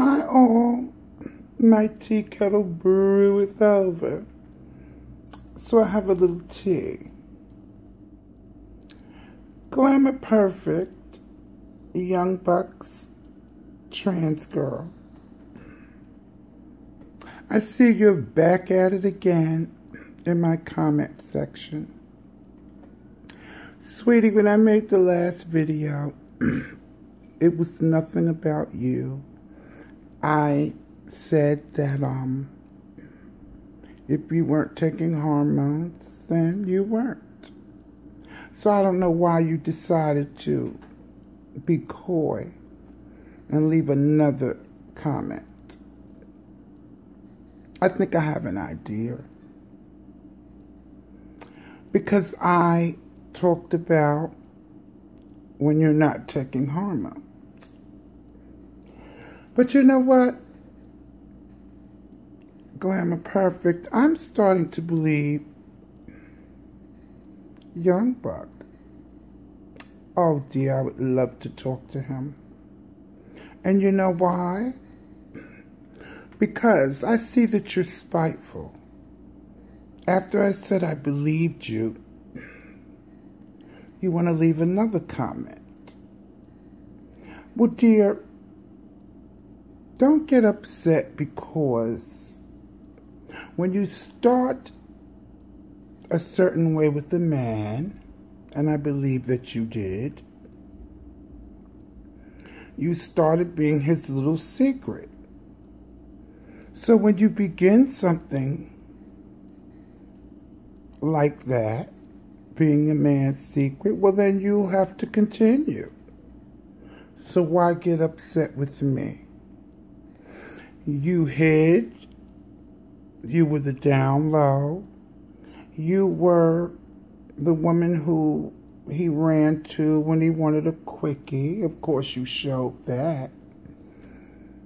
Hi all, my tea kettle brew is over, so I have a little tea. Glamour perfect, young Bucks trans girl. I see you're back at it again in my comment section. Sweetie, when I made the last video, it was nothing about you. I said that if you weren't taking hormones, then you weren't. So I don't know why you decided to be coy and leave another comment. I think I have an idea. Because I talked about when you're not taking hormones. But you know what? Glamour perfect. I'm starting to believe young Buck. Oh dear, I would love to talk to him. And you know why? Because I see that you're spiteful. After I said I believed you, you want to leave another comment. Well, dear, don't get upset because when you start a certain way with a man, and I believe that you did, you started being his little secret. So when you begin something like that, being a man's secret, well then you'll have to continue. So why get upset with me? You hid, you were the down low, you were the woman who he ran to when he wanted a quickie. Of course you showed that.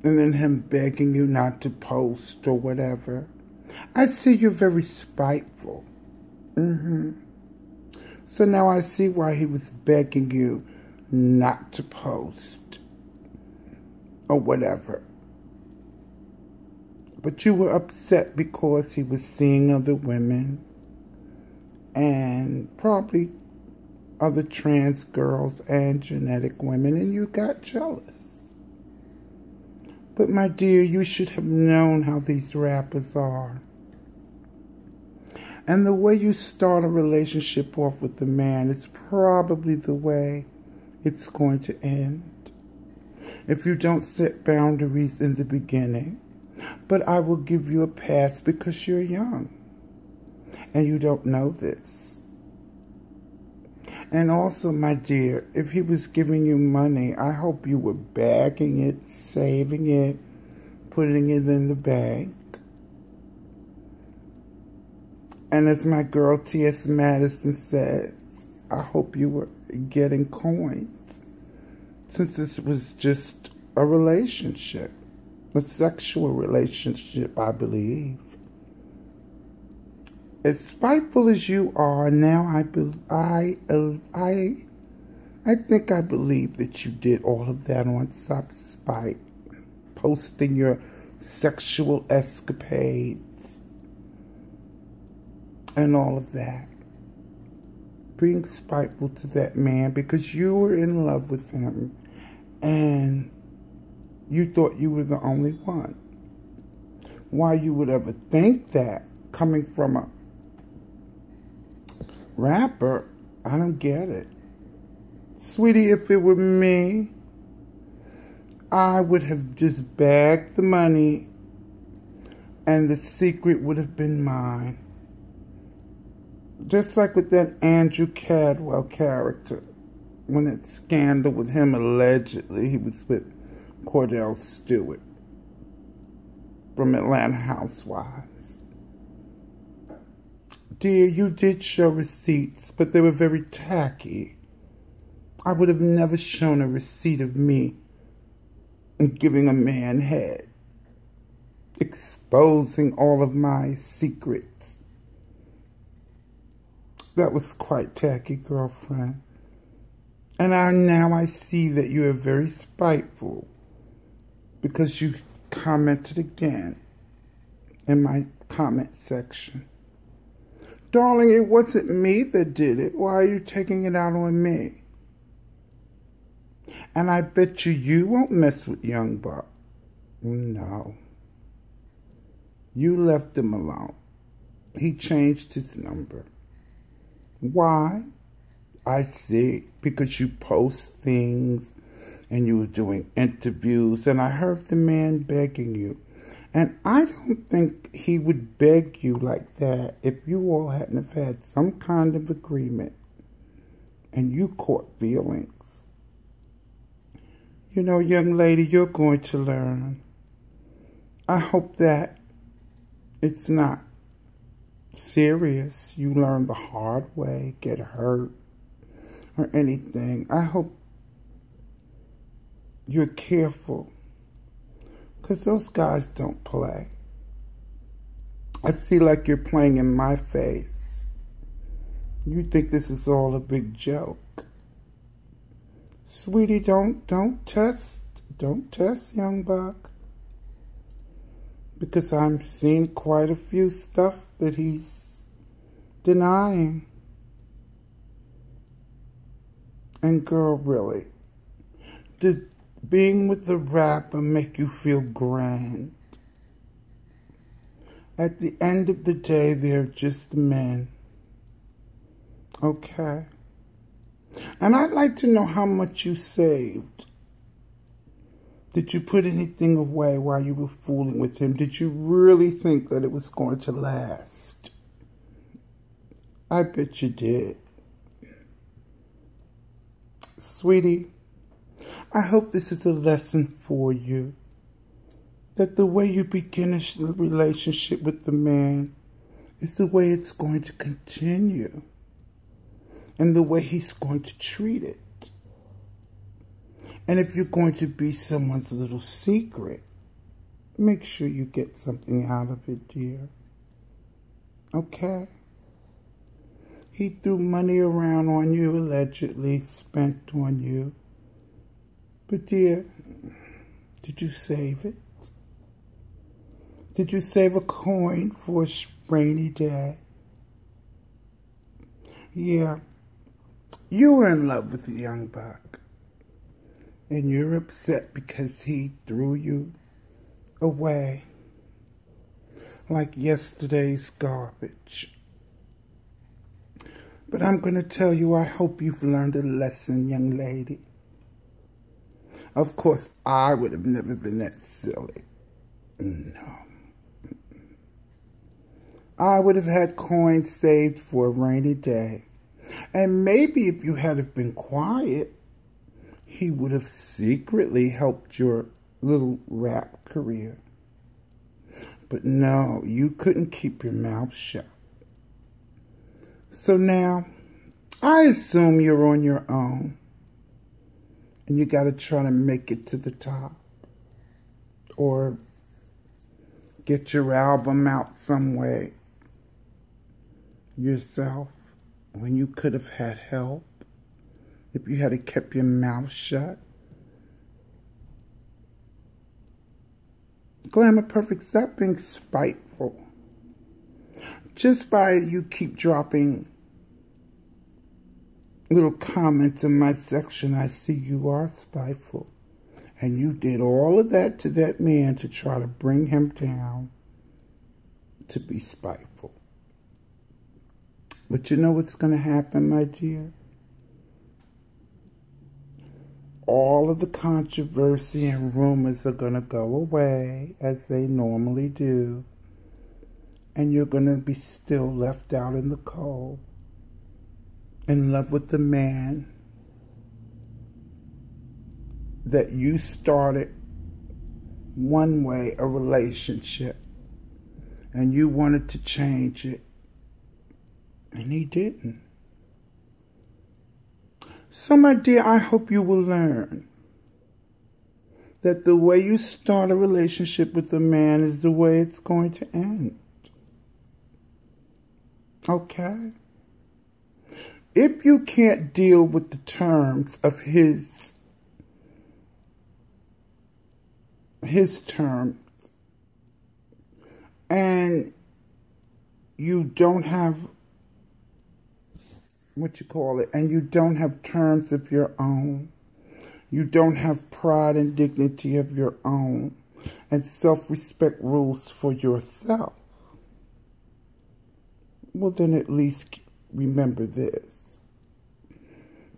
And then him begging you not to post or whatever. I see you're very spiteful. So now I see why he was begging you not to post or whatever. But you were upset because he was seeing other women and probably other trans girls and genetic women, and you got jealous. But my dear, you should have known how these rappers are. And the way you start a relationship off with a man is probably the way it's going to end. If you don't set boundaries in the beginning. But I will give you a pass because you're young. And you don't know this. And also, my dear, if he was giving you money, I hope you were bagging it, saving it, putting it in the bank. And as my girl T.S. Madison says, I hope you were getting coins. Since this was just a relationship. A sexual relationship, I believe. As spiteful as you are, now I think I believe that you did all of that on spite. Posting your sexual escapades. And all of that. Being spiteful to that man because you were in love with him. And you thought you were the only one. Why you would ever think that coming from a rapper, I don't get it. Sweetie, if it were me, I would have just bagged the money and the secret would have been mine. Just like with that Andrew Cadwell character, when that scandal with him allegedly, he was with Cordell Stewart from Atlanta Housewives. Dear, you did show receipts, but they were very tacky. I would have never shown a receipt of me giving a man head, exposing all of my secrets. That was quite tacky, girlfriend. And now I see that you are very spiteful because you commented again in my comment section. Darling, it wasn't me that did it. Why are you taking it out on me? And I bet you won't mess with Young Buck. No. You left him alone. He changed his number. Why? I see. Because you post things and you were doing interviews, and I heard the man begging you. And I don't think he would beg you like that if you all hadn't have had some kind of agreement and you caught feelings. You know, young lady, you're going to learn. I hope that it's not serious. You learn the hard way, get hurt, or anything. I hope you're careful, because those guys don't play. I see like you're playing in my face. You think this is all a big joke. Sweetie, don't test Young Buck. Because I'm seeing quite a few stuff that he's denying. And girl, really, does being with the rapper make you feel grand? At the end of the day, they're just men. Okay? And I'd like to know how much you saved. Did you put anything away while you were fooling with him? Did you really think that it was going to last? I bet you did. Sweetie, I hope this is a lesson for you. That the way you begin a relationship with the man is the way it's going to continue. And the way he's going to treat it. And if you're going to be someone's little secret, make sure you get something out of it, dear. Okay? He threw money around on you, allegedly spent on you. But dear, did you save it? Did you save a coin for a rainy day? Yeah, you were in love with the Young Buck. And you're upset because he threw you away like yesterday's garbage. But I'm going to tell you, I hope you've learned a lesson, young lady. Of course, I would have never been that silly. No. I would have had coins saved for a rainy day. And maybe if you had been quiet, he would have secretly helped your little rap career. But no, you couldn't keep your mouth shut. So now, I assume you're on your own. And you got to try to make it to the top. Or get your album out some way yourself when you could have had help. If you had kept your mouth shut. Glamour Perfect, stop being spiteful. Just by you keep dropping little comments in my section, I see you are spiteful. And you did all of that to that man to try to bring him down, to be spiteful. But you know what's going to happen, my dear? All of the controversy and rumors are going to go away, as they normally do. And you're going to be still left out in the cold, in love with the man that you started one way, a relationship, and you wanted to change it, and he didn't. So, my dear, I hope you will learn that the way you start a relationship with a man is the way it's going to end. Okay? If you can't deal with the terms of his his terms, and you don't have and you don't have terms of your own. You don't have pride and dignity of your own and self-respect rules for yourself. Well, then at least remember this.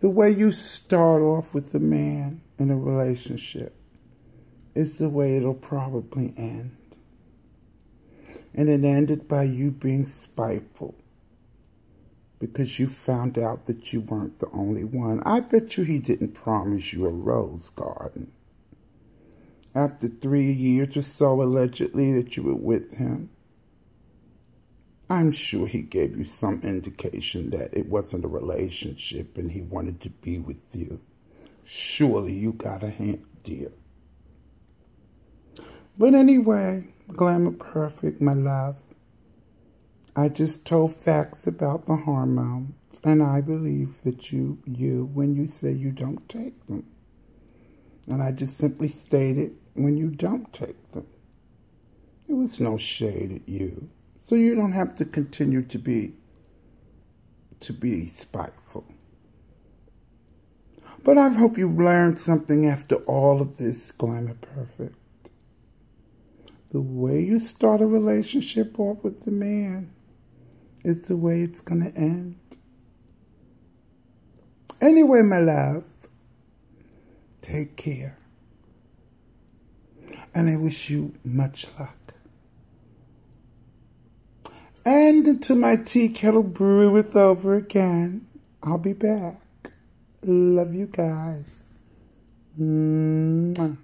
The way you start off with a man in a relationship is the way it'll probably end. And it ended by you being spiteful because you found out that you weren't the only one. I bet you he didn't promise you a rose garden. After 3 years or so, allegedly, that you were with him, I'm sure he gave you some indication that it wasn't a relationship and he wanted to be with you. Surely you got a hint, dear. But anyway, Glamour Perfect, my love. I just told facts about the hormones, and I believe that you when you say you don't take them. And I just simply stated when you don't take them. There was no shade at you. So you don't have to continue to be spiteful. But I hope you learned something after all of this, Glamour Perfect. The way you start a relationship off with the man is the way it's going to end. Anyway, my love, take care. And I wish you much luck. And until my tea kettle breweth over again, I'll be back. Love you guys. Mwah.